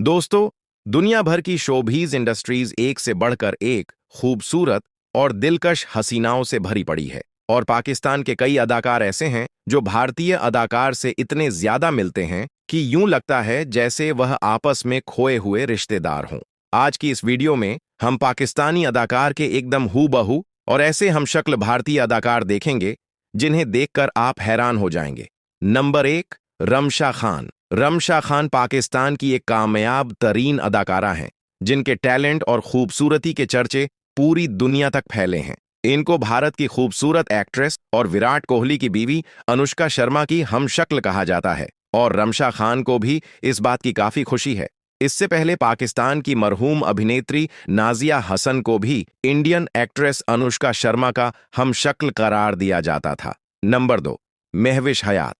दोस्तों, दुनिया भर की शोबीज इंडस्ट्रीज एक से बढ़कर एक खूबसूरत और दिलकश हसीनाओं से भरी पड़ी है और पाकिस्तान के कई अदाकार ऐसे हैं जो भारतीय अदाकार से इतने ज्यादा मिलते हैं कि यूं लगता है जैसे वह आपस में खोए हुए रिश्तेदार हों। आज की इस वीडियो में हम पाकिस्तानी अदाकार के एकदम हूबहू और ऐसे हमशक्ल भारतीय अदाकार देखेंगे जिन्हें देखकर आप हैरान हो जाएंगे। नंबर 1, रमशा खान। रमशा खान पाकिस्तान की एक कामयाब तरीन अदाकारा हैं जिनके टैलेंट और खूबसूरती के चर्चे पूरी दुनिया तक फैले हैं। इनको भारत की खूबसूरत एक्ट्रेस और विराट कोहली की बीवी अनुष्का शर्मा की हमशक्ल कहा जाता है और रमशा खान को भी इस बात की काफी खुशी है। इससे पहले पाकिस्तान की मरहूम अभिनेत्री नाजिया हसन को भी इंडियन एक्ट्रेस अनुष्का शर्मा का हमशक्ल करार दिया जाता था। नंबर 2, महविश हयात।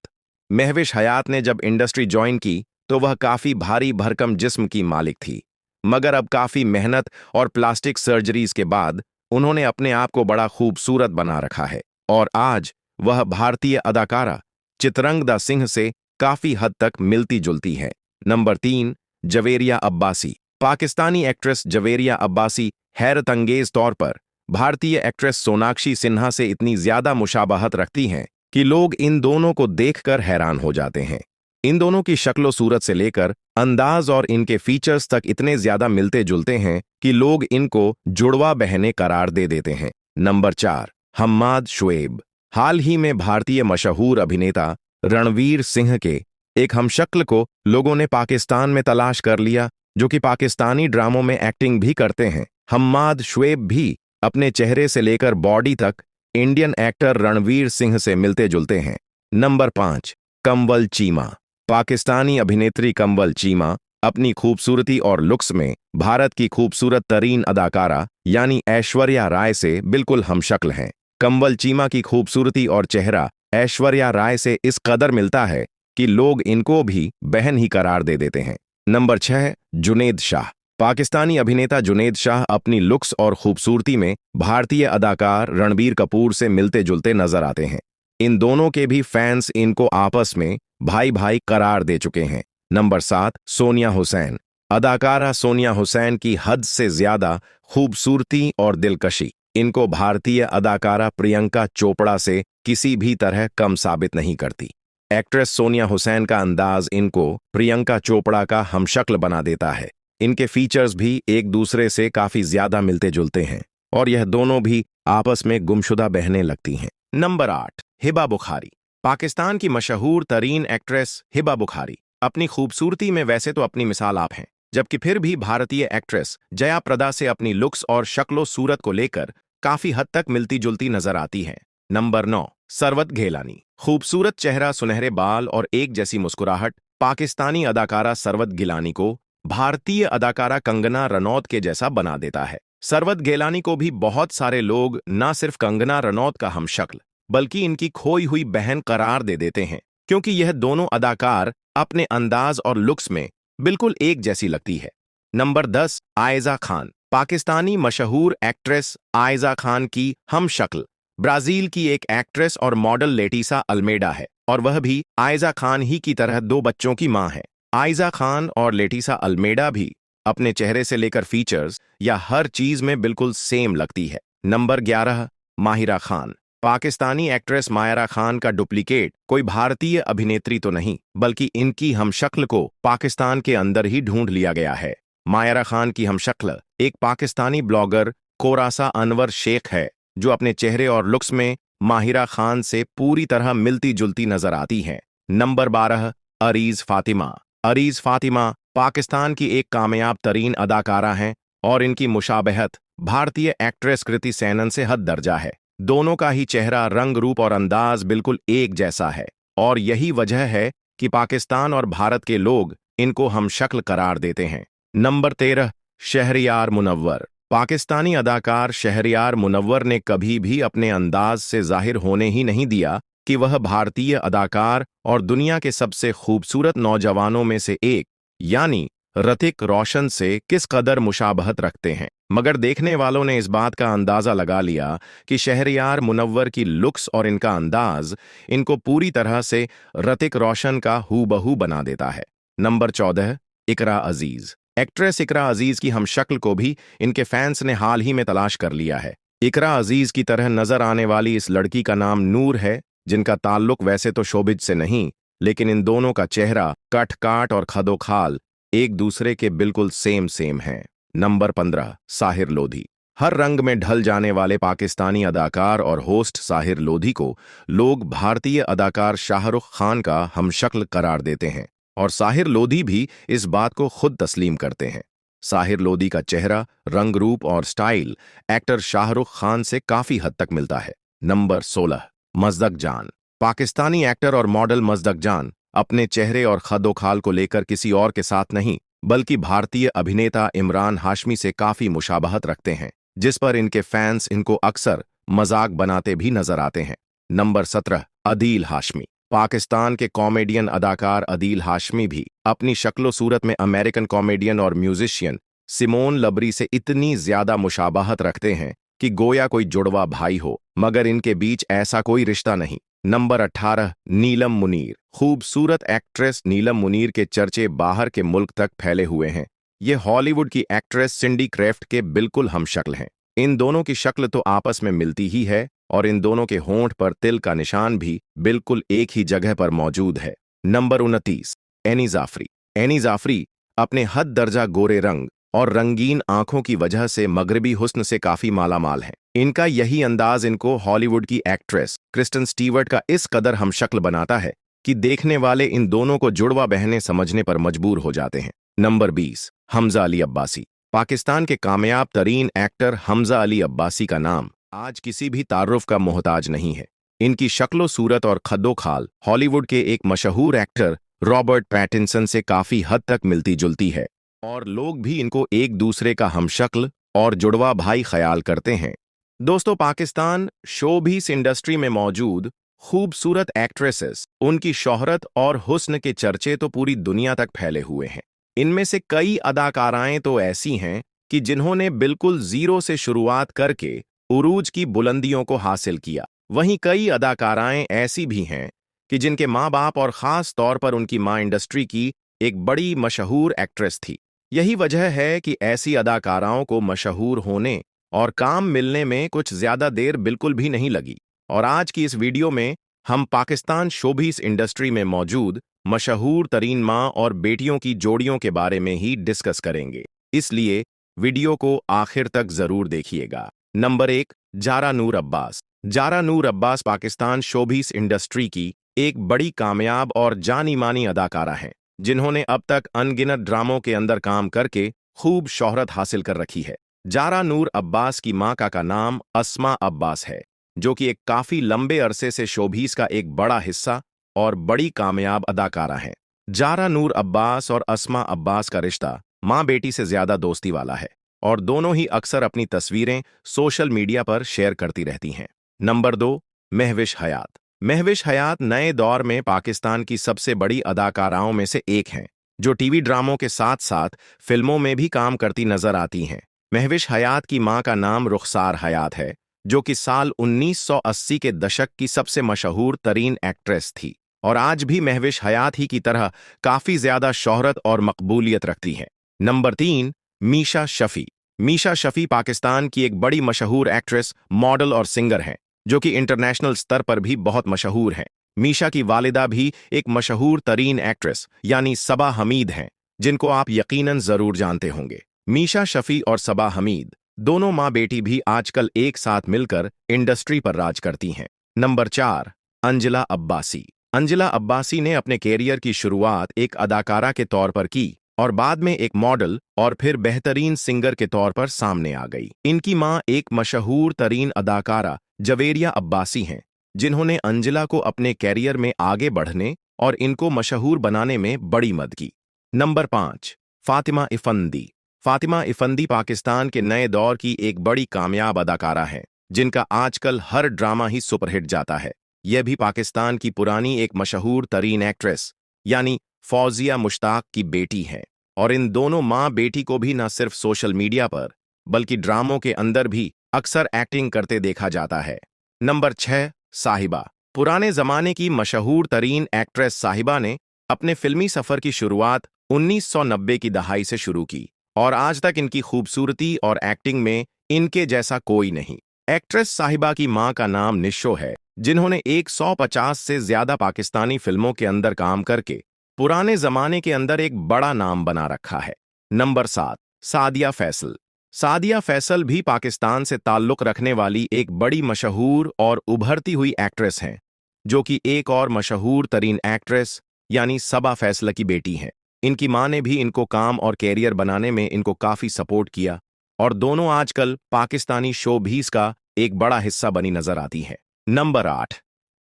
महविश हयात ने जब इंडस्ट्री ज्वाइन की तो वह काफी भारी भरकम जिस्म की मालिक थी, मगर अब काफी मेहनत और प्लास्टिक सर्जरीज के बाद उन्होंने अपने आप को बड़ा खूबसूरत बना रखा है और आज वह भारतीय अदाकारा चित्रंगदा सिंह से काफी हद तक मिलती जुलती है। नंबर 3, जवेरिया अब्बासी। पाकिस्तानी एक्ट्रेस जवेरिया अब्बासी हैरतअंगेज तौर पर भारतीय एक्ट्रेस सोनाक्षी सिन्हा से इतनी ज्यादा मुशाबहत रखती हैं कि लोग इन दोनों को देखकर हैरान हो जाते हैं। इन दोनों की शक्लो सूरत से लेकर अंदाज और इनके फीचर्स तक इतने ज्यादा मिलते जुलते हैं कि लोग इनको जुड़वा बहनें करार दे देते हैं। नंबर 4, हम्माद शुएब। हाल ही में भारतीय मशहूर अभिनेता रणवीर सिंह के एक हमशक्ल को लोगों ने पाकिस्तान में तलाश कर लिया, जो कि पाकिस्तानी ड्रामों में एक्टिंग भी करते हैं। हम्माद शुएब भी अपने चेहरे से लेकर बॉडी तक इंडियन एक्टर रणवीर सिंह से मिलते जुलते हैं। नंबर 5, कंवल चीमा। पाकिस्तानी अभिनेत्री कंवल चीमा अपनी खूबसूरती और लुक्स में भारत की खूबसूरत तरीन अदाकारा यानी ऐश्वर्या राय से बिल्कुल हमशक्ल हैं। कंवल चीमा की खूबसूरती और चेहरा ऐश्वर्या राय से इस कदर मिलता है कि लोग इनको भी बहन ही करार दे देते हैं। नंबर 6, जुनेद शाह। पाकिस्तानी अभिनेता जुनेद शाह अपनी लुक्स और खूबसूरती में भारतीय अदाकार रणबीर कपूर से मिलते जुलते नजर आते हैं। इन दोनों के भी फैंस इनको आपस में भाई भाई करार दे चुके हैं। नंबर 7, सोनिया हुसैन। अदाकारा सोनिया हुसैन की हद से ज्यादा खूबसूरती और दिलकशी इनको भारतीय अदाकारा प्रियंका चोपड़ा से किसी भी तरह कम साबित नहीं करती। एक्ट्रेस सोनिया हुसैन का अंदाज इनको प्रियंका चोपड़ा का हमशक्ल बना देता है। इनके फीचर्स भी एक दूसरे से काफी ज्यादा मिलते जुलते हैं और यह दोनों भी आपस में गुमशुदा बहने लगती हैं। नंबर 8, हिबा बुखारी। पाकिस्तान की मशहूर तरीन एक्ट्रेस हिबा बुखारी अपनी खूबसूरती में वैसे तो अपनी मिसाल आप हैं, जबकि फिर भी भारतीय एक्ट्रेस जया प्रदा से अपनी लुक्स और शक्लो सूरत को लेकर काफी हद तक मिलती जुलती नजर आती हैं। नंबर 9, सरवत घेलानी। खूबसूरत चेहरा, सुनहरे बाल और एक जैसी मुस्कुराहट पाकिस्तानी अदाकारा सरवत गिलानी को भारतीय अदाकारा कंगना रनौत के जैसा बना देता है। सरवत घेलानी को भी बहुत सारे लोग न सिर्फ कंगना रनौत का हमशक्ल बल्कि इनकी खोई हुई बहन करार दे देते हैं, क्योंकि यह दोनों अदाकार अपने अंदाज और लुक्स में बिल्कुल एक जैसी लगती है। नंबर 10, आयजा खान। पाकिस्तानी मशहूर एक्ट्रेस आयजा खान की हमशक्ल ब्राजील की एक एक्ट्रेस और मॉडल लेटिसा अल्मेडा है और वह भी आयजा खान ही की तरह 2 बच्चों की मां है। आयजा खान और लेटिसा अल्मेडा भी अपने चेहरे से लेकर फीचर्स या हर चीज में बिल्कुल सेम लगती है। नंबर 11, माहिरा खान। पाकिस्तानी एक्ट्रेस माहिरा खान का डुप्लीकेट कोई भारतीय अभिनेत्री तो नहीं, बल्कि इनकी हमशक्ल को पाकिस्तान के अंदर ही ढूंढ लिया गया है। माहिरा खान की हमशक्ल एक पाकिस्तानी ब्लॉगर कोरासा अनवर शेख है, जो अपने चेहरे और लुक्स में माहिरा खान से पूरी तरह मिलती जुलती नजर आती हैं। नंबर 12, अरीज फातिमा। अरीज फातिमा पाकिस्तान की एक कामयाब तरीन अदाकारा हैं और इनकी मुशाबहत भारतीय एक्ट्रेस कृति सेनन से हद दर्जा है। दोनों का ही चेहरा, रंग, रूप और अंदाज बिल्कुल एक जैसा है और यही वजह है कि पाकिस्तान और भारत के लोग इनको हमशक्ल करार देते हैं। नंबर 13, शहरयार मुनव्वर। पाकिस्तानी अदाकार शहरयार मुनव्वर ने कभी भी अपने अंदाज से जाहिर होने ही नहीं दिया कि वह भारतीय अदाकार और दुनिया के सबसे खूबसूरत नौजवानों में से एक यानी ऋतिक रोशन से किस कदर मुशाबहत रखते हैं, मगर देखने वालों ने इस बात का अंदाजा लगा लिया कि शहरयार मुनव्वर की लुक्स और इनका अंदाज इनको पूरी तरह से ऋतिक रोशन का हूबहू बना देता है। नंबर 14, इकरा अजीज। एक्ट्रेस इकरा अजीज की हमशक्ल को भी इनके फैंस ने हाल ही में तलाश कर लिया है। इकरा अजीज की तरह नजर आने वाली इस लड़की का नाम नूर है, जिनका ताल्लुक वैसे तो शोबिज से नहीं, लेकिन इन दोनों का चेहरा, कट-काट और खदोखाल एक दूसरे के बिल्कुल सेम हैं। नंबर 15, साहिर लोधी। हर रंग में ढल जाने वाले पाकिस्तानी अदाकार और होस्ट साहिर लोधी को लोग भारतीय अदाकार शाहरुख खान का हमशक्ल करार देते हैं, और साहिर लोधी भी इस बात को खुद तस्लीम करते हैं। साहिर लोधी का चेहरा, रंग रूप और स्टाइल एक्टर शाहरुख खान से काफी हद तक मिलता है। नंबर 16, मजदक जान। पाकिस्तानी एक्टर और मॉडल मजदक जान अपने चेहरे और खदोखाल को लेकर किसी और के साथ नहीं, बल्कि भारतीय अभिनेता इमरान हाशमी से काफी मुशाबहत रखते हैं, जिस पर इनके फैंस इनको अक्सर मजाक बनाते भी नजर आते हैं। नंबर 17, अदील हाशमी। पाकिस्तान के कॉमेडियन अदाकार अदील हाशमी भी अपनी शक्लो सूरत में अमेरिकन कॉमेडियन और म्यूजिशियन सिमोन लबरी से इतनी ज्यादा मुशाबहत रखते हैं कि गोया कोई जुड़वा भाई हो, मगर इनके बीच ऐसा कोई रिश्ता नहीं। नंबर 18, नीलम मुनीर। खूबसूरत एक्ट्रेस नीलम मुनीर के चर्चे बाहर के मुल्क तक फैले हुए हैं। ये हॉलीवुड की एक्ट्रेस सिंडी क्रेफ्ट के बिल्कुल हमशक्ल हैं। इन दोनों की शक्ल तो आपस में मिलती ही है, और इन दोनों के होंठ पर तिल का निशान भी बिल्कुल एक ही जगह पर मौजूद है। नंबर 29, एनी जाफरी। एनी जाफरी अपने हद दर्जा गोरे रंग और रंगीन आंखों की वजह से मगरबी हुस्न से काफी मालामाल हैं। इनका यही अंदाज इनको हॉलीवुड की एक्ट्रेस क्रिस्टन स्टीवर्ट का इस कदर हमशक्ल बनाता है कि देखने वाले इन दोनों को जुड़वा बहनें समझने पर मजबूर हो जाते हैं। नंबर 20, हमजा अली अब्बासी। पाकिस्तान के कामयाब तरीन एक्टर हमजा अली अब्बासी का नाम आज किसी भी तारुफ का मोहताज नहीं है। इनकी शक्लो सूरत और खद्दो-खाल हॉलीवुड के एक मशहूर एक्टर रॉबर्ट पैटिंसन से काफी हद तक मिलती जुलती है, और लोग भी इनको एक दूसरे का हमशक्ल और जुड़वा भाई ख्याल करते हैं। दोस्तों, पाकिस्तान शोबीस इंडस्ट्री में मौजूद खूबसूरत एक्ट्रेसेस, उनकी शोहरत और हुस्न के चर्चे तो पूरी दुनिया तक फैले हुए हैं। इनमें से कई अदाकाराएं तो ऐसी हैं कि जिन्होंने बिल्कुल जीरो से शुरुआत करके उरूज की बुलंदियों को हासिल किया। वहीं कई अदाकाराएं ऐसी भी हैं कि जिनके माँ बाप और ख़ास तौर पर उनकी माँ इंडस्ट्री की एक बड़ी मशहूर एक्ट्रेस थी। यही वजह है कि ऐसी अदाकाराओं को मशहूर होने और काम मिलने में कुछ ज़्यादा देर बिल्कुल भी नहीं लगी। और आज की इस वीडियो में हम पाकिस्तान शोबीस इंडस्ट्री में मौजूद मशहूर तरीन माँ और बेटियों की जोड़ियों के बारे में ही डिस्कस करेंगे, इसलिए वीडियो को आखिर तक ज़रूर देखिएगा। नंबर 1, जारा नूर अब्बास। जारा नूर अब्बास पाकिस्तान शोबीस इंडस्ट्री की एक बड़ी कामयाब और जानी मानी अदाकारा हैं, जिन्होंने अब तक अनगिनत ड्रामों के अंदर काम करके खूब शोहरत हासिल कर रखी है। जारा नूर अब्बास की मां का नाम अस्मा अब्बास है, जो कि एक काफी लंबे अरसे से शोबीस का एक बड़ा हिस्सा और बड़ी कामयाब अदाकारा है। जारा नूर अब्बास और अस्मा अब्बास का रिश्ता मां बेटी से ज्यादा दोस्ती वाला है, और दोनों ही अक्सर अपनी तस्वीरें सोशल मीडिया पर शेयर करती रहती हैं। नंबर 2, महविश हयात। महविश हयात नए दौर में पाकिस्तान की सबसे बड़ी अदाकाराओं में से एक हैं, जो टीवी ड्रामों के साथ साथ फिल्मों में भी काम करती नजर आती हैं। महविश हयात की मां का नाम रुखसार हयात है, जो कि साल 1980 के दशक की सबसे मशहूर तरीन एक्ट्रेस थी, और आज भी महविश हयात ही की तरह काफी ज्यादा शोहरत और मकबूलियत रखती हैं। नंबर 3, मीशा शफी। मीशा शफी पाकिस्तान की एक बड़ी मशहूर एक्ट्रेस, मॉडल और सिंगर हैं, जो कि इंटरनेशनल स्तर पर भी बहुत मशहूर हैं। मीशा की वालिदा भी एक मशहूर तरीन एक्ट्रेस यानी सबा हमीद हैं, जिनको आप यकीनन जरूर जानते होंगे। मीशा शफी और सबा हमीद दोनों माँ बेटी भी आजकल एक साथ मिलकर इंडस्ट्री पर राज करती हैं। नंबर 4, अंजला अब्बासी। अंजला अब्बासी ने अपने कैरियर की शुरुआत एक अदाकारा के तौर पर की, और बाद में एक मॉडल और फिर बेहतरीन सिंगर के तौर पर सामने आ गई। इनकी मां एक मशहूर तरीन अदाकारा जवेरिया अब्बासी हैं, जिन्होंने अंजला को अपने कैरियर में आगे बढ़ने और इनको मशहूर बनाने में बड़ी मदद की। नंबर 5, फातिमा इफंदी। फातिमा इफंदी पाकिस्तान के नए दौर की एक बड़ी कामयाब अदाकारा है, जिनका आजकल हर ड्रामा ही सुपरहिट जाता है। यह भी पाकिस्तान की पुरानी एक मशहूर तरीन एक्ट्रेस यानी फौजिया मुश्ताक की बेटी है, और इन दोनों माँ बेटी को भी न सिर्फ सोशल मीडिया पर बल्कि ड्रामों के अंदर भी अक्सर एक्टिंग करते देखा जाता है। नंबर 6, साहिबा। पुराने जमाने की मशहूर तरीन एक्ट्रेस साहिबा ने अपने फिल्मी सफर की शुरुआत 1990 की दहाई से शुरू की और आज तक इनकी खूबसूरती और एक्टिंग में इनके जैसा कोई नहीं। एक्ट्रेस साहिबा की मां का नाम निशो है, जिन्होंने 150 से ज्यादा पाकिस्तानी फिल्मों के अंदर काम करके पुराने जमाने के अंदर एक बड़ा नाम बना रखा है। नंबर 7, सादिया फैसल। सादिया फैसल भी पाकिस्तान से ताल्लुक रखने वाली एक बड़ी मशहूर और उभरती हुई एक्ट्रेस हैं, जो कि एक और मशहूर तरीन एक्ट्रेस यानी सबा फैसल की बेटी हैं। इनकी मां ने भी इनको काम और कैरियर बनाने में इनको काफी सपोर्ट किया और दोनों आजकल पाकिस्तानी शोबीज का एक बड़ा हिस्सा बनी नजर आती है। नंबर 8,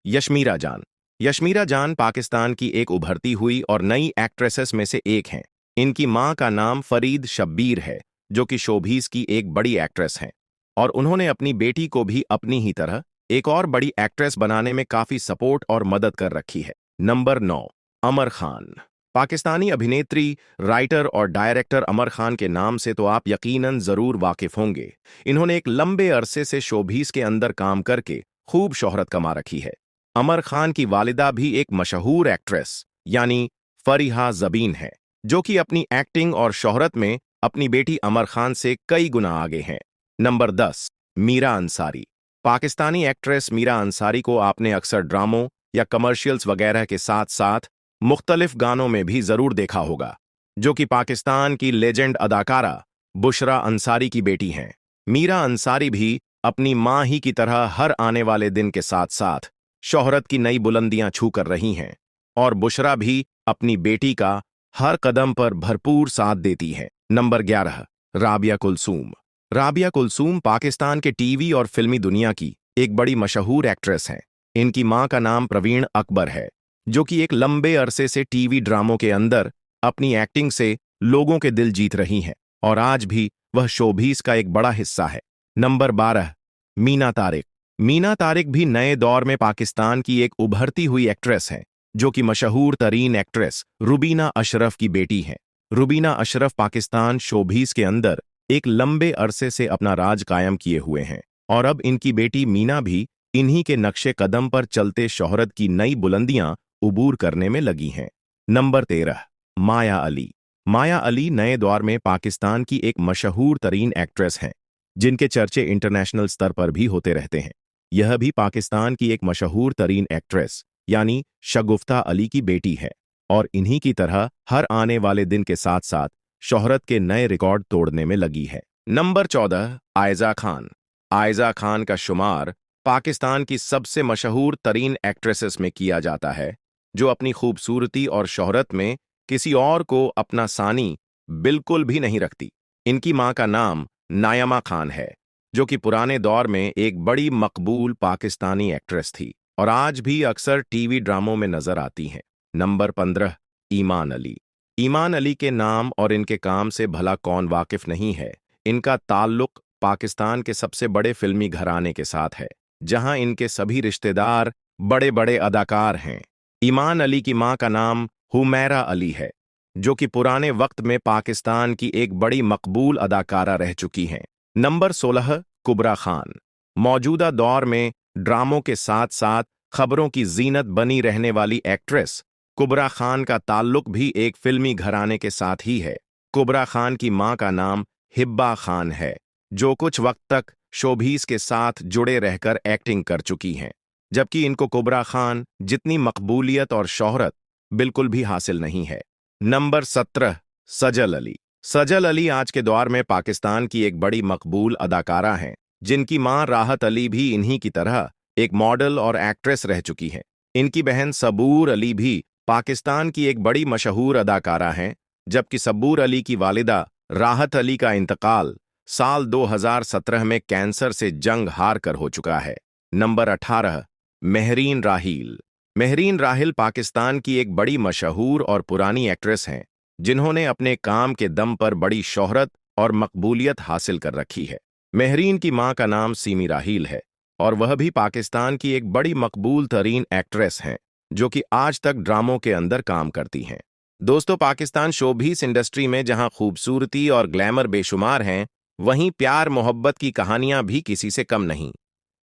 यशमीरा जान। यशमीरा जान पाकिस्तान की एक उभरती हुई और नई एक्ट्रेसेस में से एक हैं। इनकी मां का नाम फरीद शब्बीर है, जो कि शोबीज की एक बड़ी एक्ट्रेस हैं और उन्होंने अपनी बेटी को भी अपनी ही तरह एक और बड़ी एक्ट्रेस बनाने में काफी सपोर्ट और मदद कर रखी है। नंबर 9, अमर खान। पाकिस्तानी अभिनेत्री, राइटर और डायरेक्टर अमर खान के नाम से तो आप यकीनन जरूर वाकिफ होंगे। इन्होंने एक लंबे अरसे से शोबीज के अंदर काम करके खूब शोहरत कमा रखी है। अमर खान की वालिदा भी एक मशहूर एक्ट्रेस यानी फरीहा ज़बीन है, जो कि अपनी एक्टिंग और शोहरत में अपनी बेटी अमर खान से कई गुना आगे हैं। नंबर 10, मीरा अंसारी। पाकिस्तानी एक्ट्रेस मीरा अंसारी को आपने अक्सर ड्रामों या कमर्शियल्स वगैरह के साथ साथ मुख्तलिफ गानों में भी जरूर देखा होगा, जो कि पाकिस्तान की लेजेंड अदाकारा बुशरा अंसारी की बेटी हैं। मीरा अंसारी भी अपनी मां ही की तरह हर आने वाले दिन के साथ साथ शोहरत की नई बुलंदियां छू कर रही हैं और बुशरा भी अपनी बेटी का हर कदम पर भरपूर साथ देती है। नंबर 11, राबिया कुलसूम। राबिया कुलसूम पाकिस्तान के टीवी और फिल्मी दुनिया की एक बड़ी मशहूर एक्ट्रेस हैं। इनकी मां का नाम प्रवीण अकबर है, जो कि एक लंबे अरसे से टीवी ड्रामों के अंदर अपनी एक्टिंग से लोगों के दिल जीत रही हैं और आज भी वह शोबीज का एक बड़ा हिस्सा है। नंबर 12, मीना तारिक। मीना तारिक भी नए दौर में पाकिस्तान की एक उभरती हुई एक्ट्रेस है, जो कि मशहूर तरीन एक्ट्रेस रुबीना अशरफ की बेटी है। रुबीना अशरफ पाकिस्तान शोबीज के अंदर एक लंबे अरसे से अपना राज कायम किए हुए हैं और अब इनकी बेटी मीना भी इन्हीं के नक्शे कदम पर चलते शोहरत की नई बुलंदियां उबूर करने में लगी हैं। नंबर 13, माया अली। माया अली नए दौर में पाकिस्तान की एक मशहूर तरीन एक्ट्रेस हैं, जिनके चर्चे इंटरनेशनल स्तर पर भी होते रहते हैं। यह भी पाकिस्तान की एक मशहूर तरीन एक्ट्रेस यानी शगुफ्ता अली की बेटी है और इन्हीं की तरह हर आने वाले दिन के साथ साथ शोहरत के नए रिकॉर्ड तोड़ने में लगी है। नंबर 14, आयजा खान। आयजा खान का शुमार पाकिस्तान की सबसे मशहूर तरीन एक्ट्रेसेस में किया जाता है, जो अपनी खूबसूरती और शोहरत में किसी और को अपना सानी बिल्कुल भी नहीं रखती। इनकी मां का नाम नायमा खान है, जो कि पुराने दौर में एक बड़ी मकबूल पाकिस्तानी एक्ट्रेस थी और आज भी अक्सर टीवी ड्रामों में नजर आती हैं। नंबर 15, ईमान अली। ईमान अली के नाम और इनके काम से भला कौन वाकिफ नहीं है। इनका ताल्लुक पाकिस्तान के सबसे बड़े फिल्मी घराने के साथ है, जहां इनके सभी रिश्तेदार बड़े बड़े अदाकार हैं। ईमान अली की मां का नाम हुमैरा अली है, जो कि पुराने वक्त में पाकिस्तान की एक बड़ी मकबूल अदाकारा रह चुकी हैं। नंबर 16, कुबरा खान। मौजूदा दौर में ड्रामों के साथ साथ खबरों की जीनत बनी रहने वाली एक्ट्रेस कुबरा खान का ताल्लुक भी एक फिल्मी घराने के साथ ही है। कुबरा खान की मां का नाम हिब्बा खान है, जो कुछ वक्त तक शोबीज के साथ जुड़े रहकर एक्टिंग कर चुकी हैं, जबकि इनको कुबरा खान जितनी मकबूलियत और शोहरत बिल्कुल भी हासिल नहीं है। नंबर 17, सजल अली। सजल अली आज के दौर में पाकिस्तान की एक बड़ी मकबूल अदाकारा हैं, जिनकी मां राहत अली भी इन्हीं की तरह एक मॉडल और एक्ट्रेस रह चुकी है। इनकी बहन सबूर अली भी पाकिस्तान की एक बड़ी मशहूर अदाकारा हैं, जबकि सबूर अली की वालिदा राहत अली का इंतकाल साल 2017 में कैंसर से जंग हार कर हो चुका है। नंबर 18, मेहरीन राहील। मेहरीन राहिल पाकिस्तान की एक बड़ी मशहूर और पुरानी एक्ट्रेस हैं, जिन्होंने अपने काम के दम पर बड़ी शोहरत और मकबूलियत हासिल कर रखी है। मेहरीन की मां का नाम सीमी राहील है और वह भी पाकिस्तान की एक बड़ी मकबूल तरीन एक्ट्रेस हैं, जो कि आज तक ड्रामों के अंदर काम करती हैं। दोस्तों, पाकिस्तान शोबीस इंडस्ट्री में जहां खूबसूरती और ग्लैमर बेशुमार हैं, वहीं प्यार मोहब्बत की कहानियां भी किसी से कम नहीं।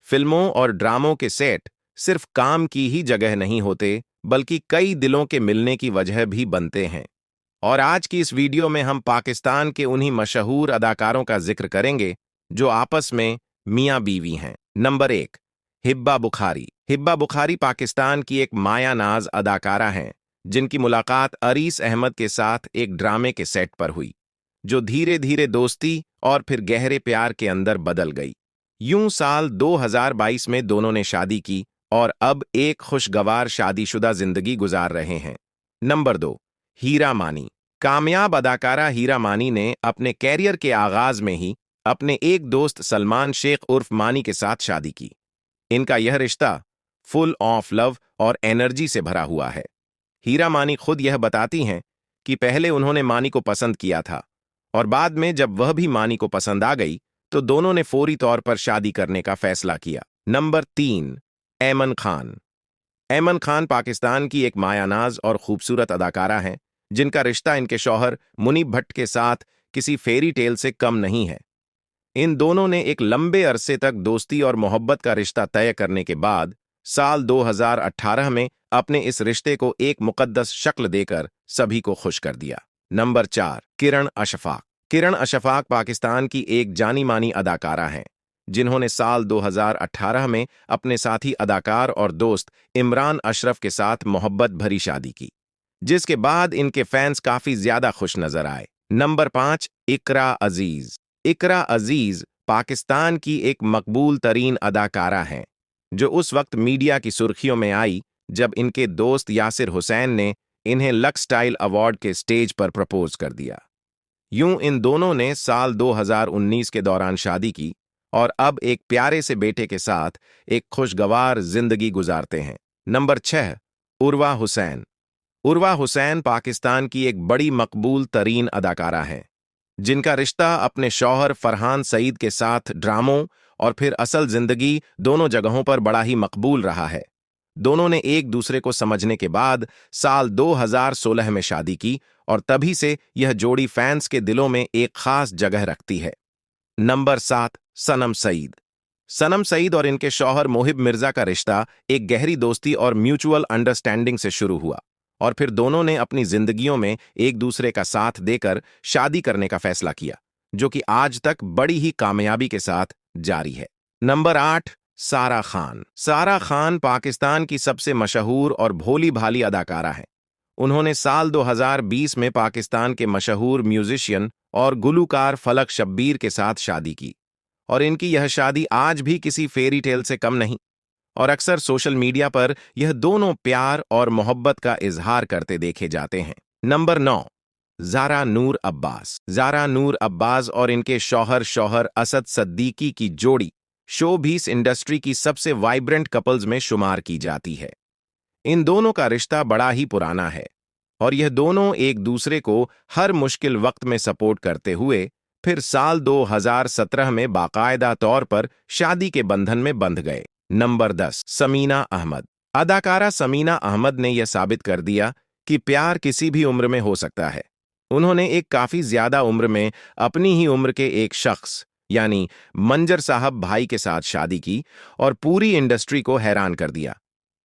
फिल्मों और ड्रामों के सेट सिर्फ काम की ही जगह नहीं होते, बल्कि कई दिलों के मिलने की वजह भी बनते हैं। और आज की इस वीडियो में हम पाकिस्तान के उन्हीं मशहूर अदाकारों का जिक्र करेंगे जो आपस में मियां बीवी हैं। नंबर 1, हिब्बा बुखारी। हिब्बा बुखारी पाकिस्तान की एक मायानाज अदाकारा हैं जिनकी मुलाकात अरीस अहमद के साथ एक ड्रामे के सेट पर हुई, जो धीरे धीरे दोस्ती और फिर गहरे प्यार के अंदर बदल गई। यूं साल 2022 में दोनों ने शादी की और अब एक खुशगवार शादीशुदा जिंदगी गुजार रहे हैं। नंबर 2, हीरा मानी। कामयाब अदाकारा हीरा मानी ने अपने कैरियर के आगाज में ही अपने एक दोस्त सलमान शेख उर्फ मानी के साथ शादी की। इनका यह रिश्ता फुल ऑफ लव और एनर्जी से भरा हुआ है। हीरा मानी खुद यह बताती हैं कि पहले उन्होंने मानी को पसंद किया था और बाद में जब वह भी मानी को पसंद आ गई तो दोनों ने फौरी तौर पर शादी करने का फैसला किया। नंबर 3, ऐमन खान। ऐमन खान पाकिस्तान की एक मायानाज और खूबसूरत अदाकारा हैं जिनका रिश्ता इनके शौहर मुनीब भट्ट के साथ किसी फेरी टेल से कम नहीं है। इन दोनों ने एक लंबे अरसे तक दोस्ती और मोहब्बत का रिश्ता तय करने के बाद साल 2018 में अपने इस रिश्ते को एक मुकद्दस शक्ल देकर सभी को खुश कर दिया। नंबर 4, किरण अशफाक। किरण अशफाक पाकिस्तान की एक जानी मानी अदाकारा हैं जिन्होंने साल 2018 में अपने साथी अदाकार और दोस्त इमरान अशरफ के साथ मोहब्बत भरी शादी की, जिसके बाद इनके फैंस काफी ज्यादा खुश नजर आए। नंबर 5, इकरा अजीज। इकरा अजीज पाकिस्तान की एक मकबूल तरीन अदाकारा हैं जो उस वक्त मीडिया की सुर्खियों में आई जब इनके दोस्त यासिर हुसैन ने इन्हें लक्स स्टाइल अवार्ड के स्टेज पर प्रपोज कर दिया। यूं इन दोनों ने साल 2019 के दौरान शादी की और अब एक प्यारे से बेटे के साथ एक खुशगवार जिंदगी गुजारते हैं। नंबर 6, उर्वा हुसैन। उर्वा हुसैन पाकिस्तान की एक बड़ी मकबूल तरीन अदाकारा हैं जिनका रिश्ता अपने शौहर फरहान सईद के साथ ड्रामों और फिर असल जिंदगी दोनों जगहों पर बड़ा ही मकबूल रहा है। दोनों ने एक दूसरे को समझने के बाद साल 2016 में शादी की और तभी से यह जोड़ी फैंस के दिलों में एक खास जगह रखती है। नंबर 7, सनम सईद। सनम सईद और इनके शौहर मोहिब मिर्जा का रिश्ता एक गहरी दोस्ती और म्यूचुअल अंडरस्टैंडिंग से शुरू हुआ और फिर दोनों ने अपनी जिंदगियों में एक दूसरे का साथ देकर शादी करने का फैसला किया, जो कि आज तक बड़ी ही कामयाबी के साथ जारी है। नंबर 8, सारा खान। सारा खान पाकिस्तान की सबसे मशहूर और भोली भाली अदाकारा है। उन्होंने साल 2020 में पाकिस्तान के मशहूर म्यूजिशियन और गुलूकार फलक शब्बीर के साथ शादी की और इनकी यह शादी आज भी किसी फेरी टेल से कम नहीं और अक्सर सोशल मीडिया पर यह दोनों प्यार और मोहब्बत का इजहार करते देखे जाते हैं। नंबर 9, ज़ारा नूर अब्बास। ज़ारा नूर अब्बास और इनके शौहर असद सद्दीकी की जोड़ी शोबीस इंडस्ट्री की सबसे वाइब्रेंट कपल्स में शुमार की जाती है। इन दोनों का रिश्ता बड़ा ही पुराना है और यह दोनों एक दूसरे को हर मुश्किल वक्त में सपोर्ट करते हुए फिर साल 2017 में बाकायदा तौर पर शादी के बंधन में बंध गए। नंबर 10, समीना अहमद। अदाकारा समीना अहमद ने यह साबित कर दिया कि प्यार किसी भी उम्र में हो सकता है। उन्होंने एक काफी ज्यादा उम्र में अपनी ही उम्र के एक शख्स यानी मंजर साहब भाई के साथ शादी की और पूरी इंडस्ट्री को हैरान कर दिया।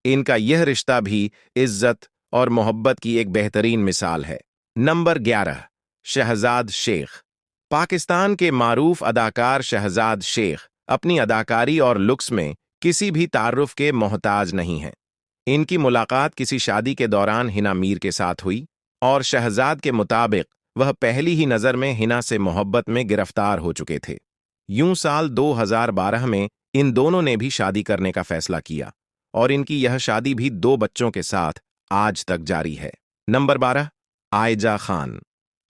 इनका यह रिश्ता भी इज्जत और मोहब्बत की एक बेहतरीन मिसाल है। नंबर 11, शहजाद शेख। पाकिस्तान के मारूफ अदाकार शहजाद शेख अपनी अदाकारी और लुक्स में किसी भी तारुफ के मोहताज नहीं हैं। इनकी मुलाकात किसी शादी के दौरान हिना मीर के साथ हुई और शहजाद के मुताबिक वह पहली ही नजर में हिना से मोहब्बत में गिरफ्तार हो चुके थे। यूं साल 2012 में इन दोनों ने भी शादी करने का फैसला किया और इनकी यह शादी भी 2 बच्चों के साथ आज तक जारी है। नंबर 12, आयजा खान।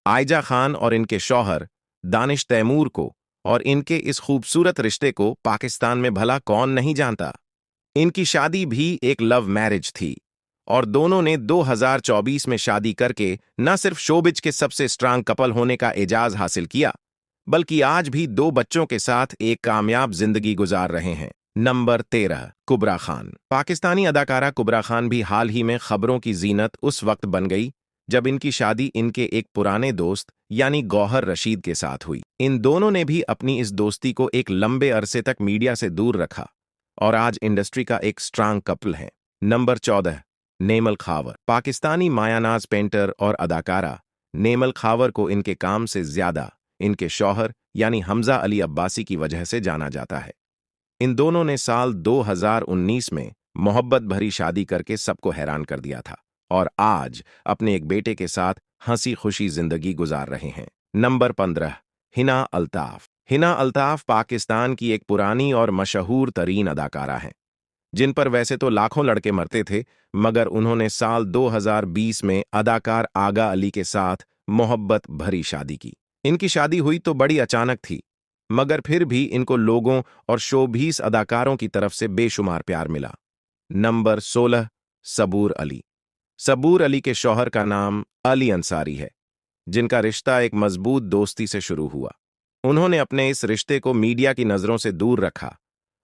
आयजा खान और इनके शौहर दानिश तैमूर को और इनके इस खूबसूरत रिश्ते को पाकिस्तान में भला कौन नहीं जानता। इनकी शादी भी एक लव मैरिज थी और दोनों ने 2024 में शादी करके न सिर्फ शोबिज के सबसे स्ट्रांग कपल होने का एजाज हासिल किया, बल्कि आज भी 2 बच्चों के साथ एक कामयाब जिंदगी गुजार रहे हैं। नंबर 13, कुबरा खान। पाकिस्तानी अदाकारा कुबरा खान भी हाल ही में खबरों की जीनत उस वक्त बन गई जब इनकी शादी इनके एक पुराने दोस्त यानी गौहर रशीद के साथ हुई। इन दोनों ने भी अपनी इस दोस्ती को एक लंबे अरसे तक मीडिया से दूर रखा और आज इंडस्ट्री का एक स्ट्रांग कपल है। नंबर 14, नेमल खावर। पाकिस्तानी मायानाज पेंटर और अदाकारा नेमल खावर को इनके काम से ज्यादा इनके शौहर यानी हमजा अली अब्बासी की वजह से जाना जाता है। इन दोनों ने साल 2019 में मोहब्बत भरी शादी करके सबको हैरान कर दिया था और आज अपने एक बेटे के साथ हंसी खुशी जिंदगी गुजार रहे हैं। नंबर 15, हिना अल्ताफ। हिना अल्ताफ पाकिस्तान की एक पुरानी और मशहूर तरीन अदाकारा हैं, जिन पर वैसे तो लाखों लड़के मरते थे, मगर उन्होंने साल 2020 में अदाकार आगा अली के साथ मोहब्बत भरी शादी की। इनकी शादी हुई तो बड़ी अचानक थी, मगर फिर भी इनको लोगों और शोबीस अदाकारों की तरफ से बेशुमार प्यार मिला। नंबर 16, सबूर अली। सबूर अली के शौहर का नाम अली अंसारी है, जिनका रिश्ता एक मजबूत दोस्ती से शुरू हुआ। उन्होंने अपने इस रिश्ते को मीडिया की नजरों से दूर रखा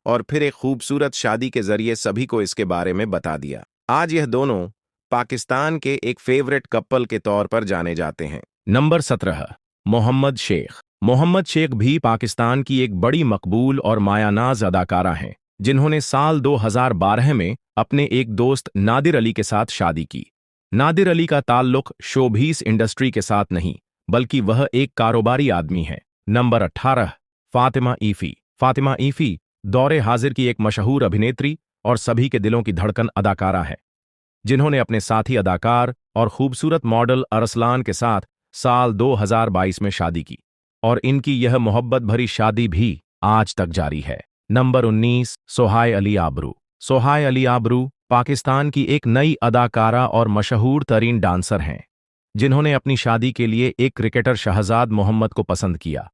और फिर एक खूबसूरत शादी के जरिए सभी को इसके बारे में बता दिया। आज यह दोनों पाकिस्तान के एक फेवरेट कपल के तौर पर जाने जाते हैं। नंबर 17, मोहम्मद शेख। मोहम्मद शेख भी पाकिस्तान की एक बड़ी मकबूल और मायानाज अदाकारा हैं, जिन्होंने साल 2012 में अपने एक दोस्त नादिर अली के साथ शादी की। नादिर अली का ताल्लुक शोबीस इंडस्ट्री के साथ नहीं, बल्कि वह एक कारोबारी आदमी है। Number 18, Fatima IFFI. Fatima IFFI दौरे हाजिर की एक मशहूर अभिनेत्री और सभी के दिलों की धड़कन अदाकारा है, जिन्होंने अपने साथी अदाकार और खूबसूरत मॉडल अरसलान के साथ साल 2022 में शादी की और इनकी यह मोहब्बत भरी शादी भी आज तक जारी है। नंबर 19, सोहाय अली आबरू। सोहाय अली आबरू पाकिस्तान की एक नई अदाकारा और मशहूर तरीन डांसर हैं, जिन्होंने अपनी शादी के लिए एक क्रिकेटर शहजाद मोहम्मद को पसंद किया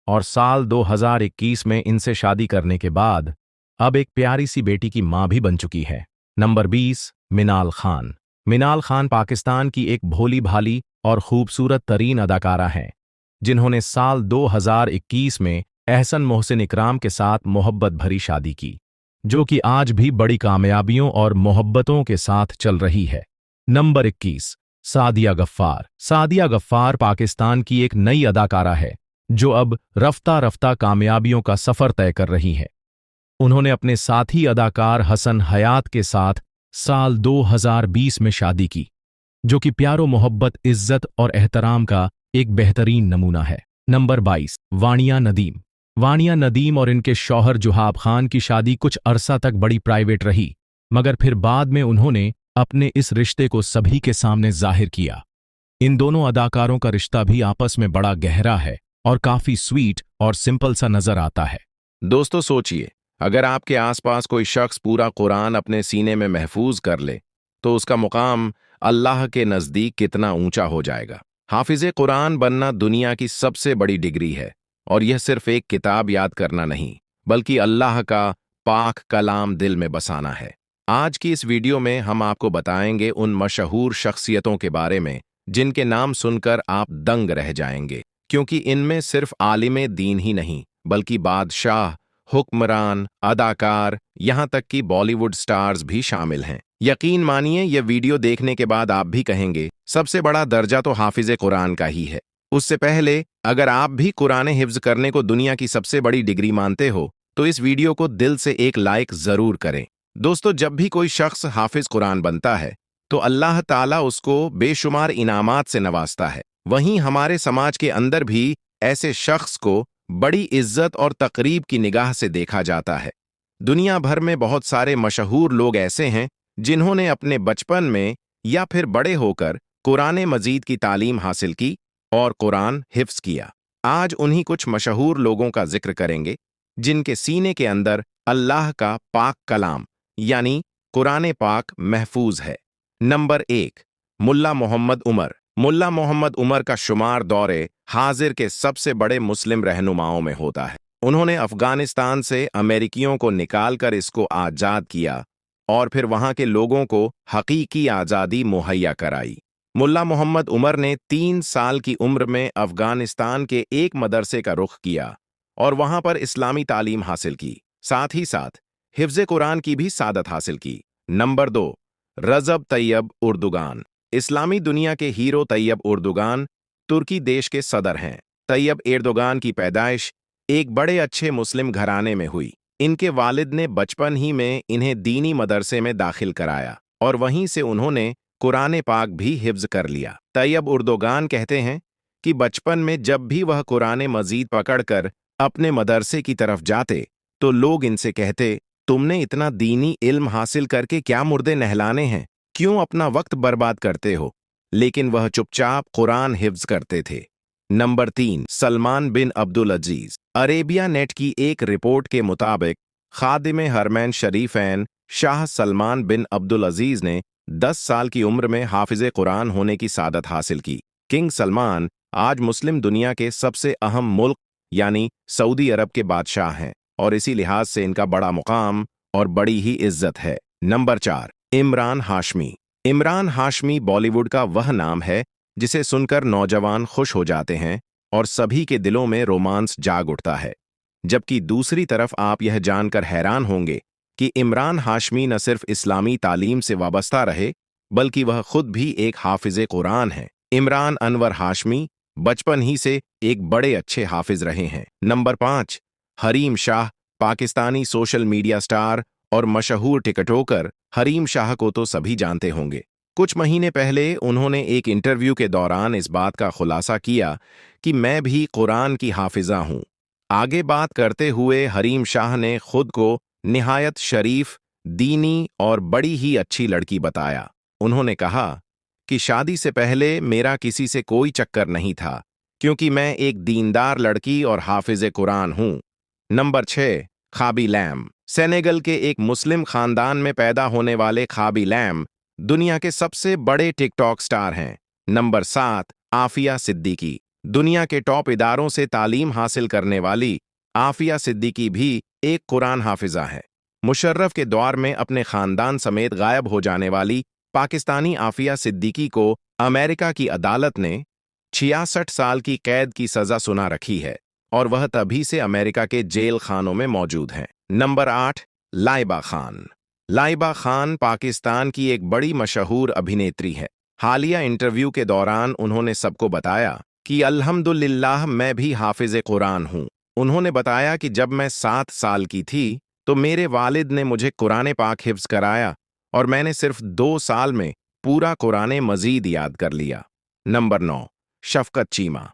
और साल 2021 में इनसे शादी करने के बाद अब एक प्यारी सी बेटी की मां भी बन चुकी है। नंबर 20, मिनाल खान। मिनाल खान पाकिस्तान की एक भोली भाली और खूबसूरत तरीन अदाकारा हैं, जिन्होंने साल 2021 में एहसन मोहसिन इकराम के साथ मोहब्बत भरी शादी की, जो कि आज भी बड़ी कामयाबियों और मोहब्बतों के साथ चल रही है। नंबर 21, सादिया गफ्फार। सादिया गफ्फार पाकिस्तान की एक नई अदाकारा है, जो अब रफ्ता रफ्ता कामयाबियों का सफर तय कर रही है। उन्होंने अपने साथी अदाकार हसन हयात के साथ साल 2020 में शादी की, जो कि प्यारो मोहब्बत, इज्जत और एहतराम का एक बेहतरीन नमूना है। नंबर 22, वानिया नदीम। वानिया नदीम और इनके शौहर जुहाब खान की शादी कुछ अरसा तक बड़ी प्राइवेट रही, मगर फिर बाद में उन्होंने अपने इस रिश्ते को सभी के सामने जाहिर किया। इन दोनों अदाकारों का रिश्ता भी आपस में बड़ा गहरा है और काफी स्वीट और सिंपल सा नजर आता है। दोस्तों सोचिए, अगर आपके आसपास कोई शख्स पूरा कुरान अपने सीने में महफूज कर ले, तो उसका मुकाम अल्लाह के नजदीक कितना ऊंचा हो जाएगा। हाफिज़े कुरान बनना दुनिया की सबसे बड़ी डिग्री है, और यह सिर्फ एक किताब याद करना नहीं, बल्कि अल्लाह का पाक कलाम दिल में बसाना है। आज की इस वीडियो में हम आपको बताएंगे उन मशहूर शख्सियतों के बारे में जिनके नाम सुनकर आप दंग रह जाएंगे, क्योंकि इनमें सिर्फ आलिमे दीन ही नहीं, बल्कि बादशाह, हुक्मरान, अदाकार, यहां तक कि बॉलीवुड स्टार्स भी शामिल हैं। यकीन मानिए, यह वीडियो देखने के बाद आप भी कहेंगे सबसे बड़ा दर्जा तो हाफिज़े कुरान का ही है। उससे पहले, अगर आप भी कुरान हिफ्ज करने को दुनिया की सबसे बड़ी डिग्री मानते हो, तो इस वीडियो को दिल से एक लाइक जरूर करें। दोस्तों, जब भी कोई शख्स हाफिज कुरान बनता है, तो अल्लाह ताला उसको बेशुमार इनामात से नवाजता है। वहीं हमारे समाज के अंदर भी ऐसे शख्स को बड़ी इज्जत और तकरीब की निगाह से देखा जाता है। दुनिया भर में बहुत सारे मशहूर लोग ऐसे हैं जिन्होंने अपने बचपन में या फिर बड़े होकर कुरान मजीद की तालीम हासिल की और कुरान हिफ्ज किया। आज उन्हीं कुछ मशहूर लोगों का जिक्र करेंगे जिनके सीने के अंदर अल्लाह का पाक कलाम यानी कुरान पाक महफूज है। नंबर 1, मुल्ला मोहम्मद उमर। मुल्ला मोहम्मद उमर का शुमार दौरे हाजिर के सबसे बड़े मुस्लिम रहनुमाओं में होता है। उन्होंने अफगानिस्तान से अमेरिकियों को निकालकर इसको आज़ाद किया और फिर वहां के लोगों को हकीकी आज़ादी मुहैया कराई। मुल्ला मोहम्मद उमर ने 3 साल की उम्र में अफगानिस्तान के एक मदरसे का रुख किया और वहां पर इस्लामी तालीम हासिल की। साथ ही साथ हिफ्ज़े कुरान की भी सादत हासिल की। नंबर 2, रजब तैयब उर्दुगान। इस्लामी दुनिया के हीरो तैयब उर्दुगान तुर्की देश के सदर हैं। तैयब एर्दोगान की पैदाइश एक बड़े अच्छे मुस्लिम घराने में हुई। इनके वालिद ने बचपन ही में इन्हें दीनी मदरसे में दाखिल कराया और वहीं से उन्होंने कुरान पाक भी हिफ्ज कर लिया। तैयब उर्दोगान कहते हैं कि बचपन में जब भी वह कुरान मजीद पकड़कर अपने मदरसे की तरफ जाते तो लोग इनसे कहते, तुमने इतना दीनी इल्म हासिल करके क्या मुर्दे नहलाने हैं, क्यों अपना वक्त बर्बाद करते हो। लेकिन वह चुपचाप कुरान हिफ्ज करते थे। नंबर 3, सलमान बिन अब्दुल अजीज। अरेबिया नेट की एक रिपोर्ट के मुताबिक खादिम हरमैन शरीफैन शाह सलमान बिन अब्दुल अजीज ने 10 साल की उम्र में हाफिज कुरान होने की सादत हासिल की। किंग सलमान आज मुस्लिम दुनिया के सबसे अहम मुल्क यानी सऊदी अरब के बादशाह हैं और इसी लिहाज से इनका बड़ा मुकाम और बड़ी ही इज्जत है। नंबर 4, इमरान हाशमी। इमरान हाशमी बॉलीवुड का वह नाम है जिसे सुनकर नौजवान खुश हो जाते हैं और सभी के दिलों में रोमांस जाग उठता है। जबकि दूसरी तरफ आप यह जानकर हैरान होंगे कि इमरान हाशमी न सिर्फ इस्लामी तालीम से वाबस्ता रहे बल्कि वह खुद भी एक हाफिज कुरान है। इमरान अनवर हाशमी बचपन ही से एक बड़े अच्छे हाफिज रहे हैं। Number 5, Hareem Shah. Pakistani social media star और मशहूर टिकटॉकर हरीम शाह को तो सभी जानते होंगे। कुछ महीने पहले उन्होंने एक इंटरव्यू के दौरान इस बात का खुलासा किया कि मैं भी कुरान की हाफिजा हूं। आगे बात करते हुए हरीम शाह ने खुद को निहायत शरीफ, दीनी और बड़ी ही अच्छी लड़की बताया। उन्होंने कहा कि शादी से पहले मेरा किसी से कोई चक्कर नहीं था क्योंकि मैं एक दीनदार लड़की और हाफिज कुरान हूं। Number 6, खाबी lamb. सेनेगल के एक मुस्लिम खानदान में पैदा होने वाले खाबी लैम दुनिया के सबसे बड़े टिकटॉक स्टार हैं। नंबर 7, आफिया सिद्दीकी। दुनिया के टॉप इदारों से तालीम हासिल करने वाली आफिया सिद्दीकी भी एक कुरान हाफिजा है। मुशर्रफ के दौर में अपने खानदान समेत गायब हो जाने वाली पाकिस्तानी आफिया सिद्दीकी को अमेरिका की अदालत ने 66 साल की कैद की सजा सुना रखी है और वह तभी से अमेरिका के जेल खानों में मौजूद हैं। नंबर 8, लाइबा खान। लाइबा खान पाकिस्तान की एक बड़ी मशहूर अभिनेत्री है। हालिया इंटरव्यू के दौरान उन्होंने सबको बताया कि अल्हम्दुलिल्लाह मैं भी हाफिज कुरान हूं। उन्होंने बताया कि जब मैं 7 साल की थी तो मेरे वालिद ने मुझे कुरान पाक हिफ्ज कराया और मैंने सिर्फ 2 साल में पूरा कुरान मजीद याद कर लिया। नंबर 9, शफकत चीमा।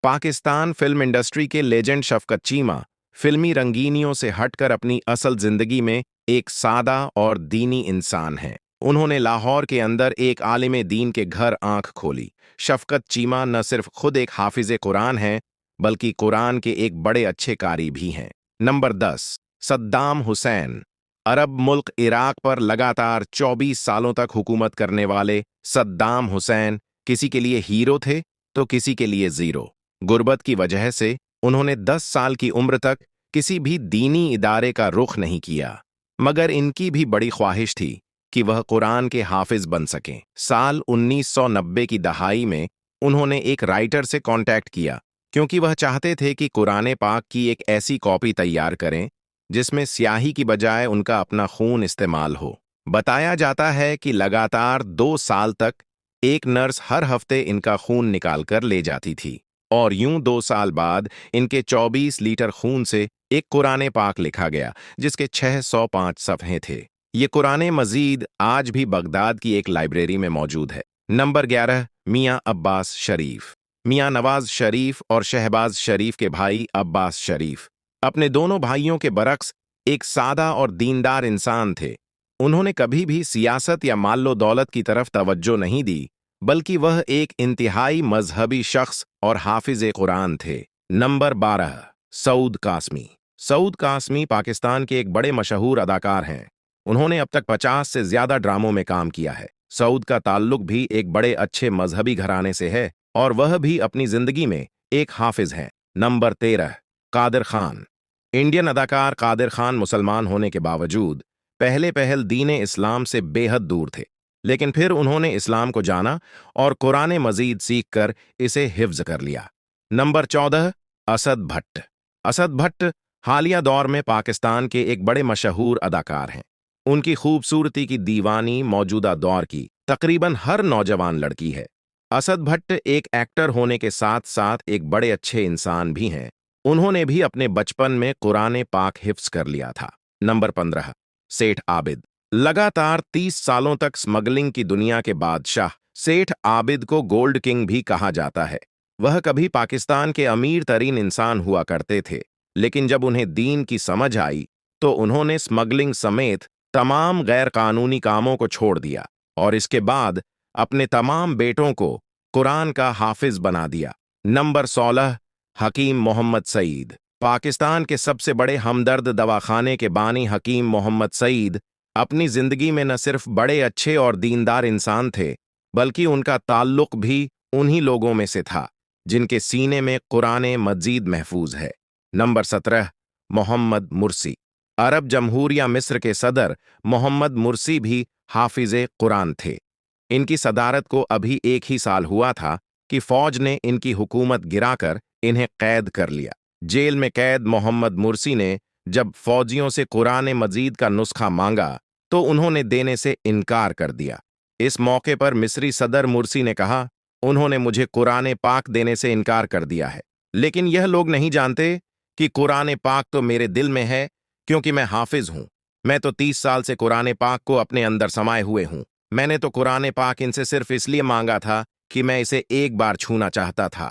पाकिस्तान फिल्म इंडस्ट्री के लेजेंड शफकत चीमा फिल्मी रंगीनियों से हटकर अपनी असल जिंदगी में एक सादा और दीनी इंसान हैं। उन्होंने लाहौर के अंदर एक आलिम दीन के घर आंख खोली। शफकत चीमा न सिर्फ खुद एक हाफिज कुरान हैं बल्कि कुरान के एक बड़े अच्छे कारी भी हैं। नंबर 10, सद्दाम हुसैन। अरब मुल्क इराक पर लगातार 24 सालों तक हुकूमत करने वाले सद्दाम हुसैन किसी के लिए हीरो थे तो किसी के लिए जीरो। गुर्बत की वजह से उन्होंने 10 साल की उम्र तक किसी भी दीनी इदारे का रुख नहीं किया, मगर इनकी भी बड़ी ख्वाहिश थी कि वह कुरान के हाफिज बन सकें। साल 1990 की दहाई में उन्होंने एक राइटर से कांटेक्ट किया क्योंकि वह चाहते थे कि कुरान पाक की एक ऐसी कॉपी तैयार करें जिसमें स्याही की बजाय उनका अपना खून इस्तेमाल हो। बताया जाता है कि लगातार 2 साल तक एक नर्स हर हफ्ते इनका खून निकाल कर ले जाती थी और यूं 2 साल बाद इनके 24 लीटर खून से एक कुरान पाक लिखा गया जिसके 605 सफ़हे थे। ये कुरान मजीद आज भी बगदाद की एक लाइब्रेरी में मौजूद है। नंबर 11, मियां अब्बास शरीफ। मियां नवाज शरीफ और शहबाज शरीफ के भाई अब्बास शरीफ अपने दोनों भाइयों के बरक्स एक सादा और दीनदार इंसान थे। उन्होंने कभी भी सियासत या माल्लो दौलत की तरफ तवज्जो नहीं दी बल्कि वह एक इंतहाई मजहबी शख्स और हाफिज कुरान थे। नंबर 12, सऊद कासमी। सऊद कासमी पाकिस्तान के एक बड़े मशहूर अदाकार हैं। उन्होंने अब तक 50 से ज्यादा ड्रामों में काम किया है। सऊद का ताल्लुक भी एक बड़े अच्छे मजहबी घराने से है और वह भी अपनी जिंदगी में एक हाफिज हैं। नंबर 13, कादिर खान। इंडियन अदाकार कादिर खान मुसलमान होने के बावजूद पहले पहल दीन इस्लाम से बेहद दूर थे, लेकिन फिर उन्होंने इस्लाम को जाना और कुरान मजीद सीखकर इसे हिफ्ज कर लिया। नंबर 14, असद भट्ट। असद भट्ट हालिया दौर में पाकिस्तान के एक बड़े मशहूर अदाकार हैं। उनकी खूबसूरती की दीवानी मौजूदा दौर की तकरीबन हर नौजवान लड़की है। असद भट्ट एक एक्टर होने के साथ साथ एक बड़े अच्छे इंसान भी हैं। उन्होंने भी अपने बचपन में कुरान पाक हिफ्ज कर लिया था। नंबर 15, सेठ आबिद। लगातार 30 सालों तक स्मगलिंग की दुनिया के बादशाह सेठ आबिद को गोल्ड किंग भी कहा जाता है। वह कभी पाकिस्तान के अमीर तरीन इंसान हुआ करते थे, लेकिन जब उन्हें दीन की समझ आई तो उन्होंने स्मगलिंग समेत तमाम गैर कानूनी कामों को छोड़ दिया और इसके बाद अपने तमाम बेटों को कुरान का हाफिज बना दिया। नंबर 16, हकीम मोहम्मद सईद। पाकिस्तान के सबसे बड़े हमदर्द दवाखाने के बानी हकीम मोहम्मद सईद अपनी जिंदगी में न सिर्फ बड़े अच्छे और दीनदार इंसान थे, बल्कि उनका ताल्लुक भी उन्हीं लोगों में से था जिनके सीने में कुरान मजीद महफूज है। नंबर 17, मोहम्मद मुर्सी। अरब जमहूरिया मिस्र के सदर मोहम्मद मुर्सी भी हाफिजे कुरान थे। इनकी सदारत को अभी एक ही साल हुआ था कि फौज ने इनकी हुकूमत गिराकर इन्हें कैद कर लिया। जेल में कैद मोहम्मद मुर्सी ने जब फौजियों से कुरान मजीद का नुस्खा मांगा तो उन्होंने देने से इनकार कर दिया। इस मौके पर मिस्री सदर मुर्सी ने कहा, उन्होंने मुझे कुरान पाक देने से इनकार कर दिया है, लेकिन यह लोग नहीं जानते कि कुरान पाक तो मेरे दिल में है, क्योंकि मैं हाफिज हूं। मैं तो 30 साल से कुरान पाक को अपने अंदर समाये हुए हूं। मैंने तो कुरान पाक इनसे सिर्फ इसलिए मांगा था कि मैं इसे एक बार छूना चाहता था।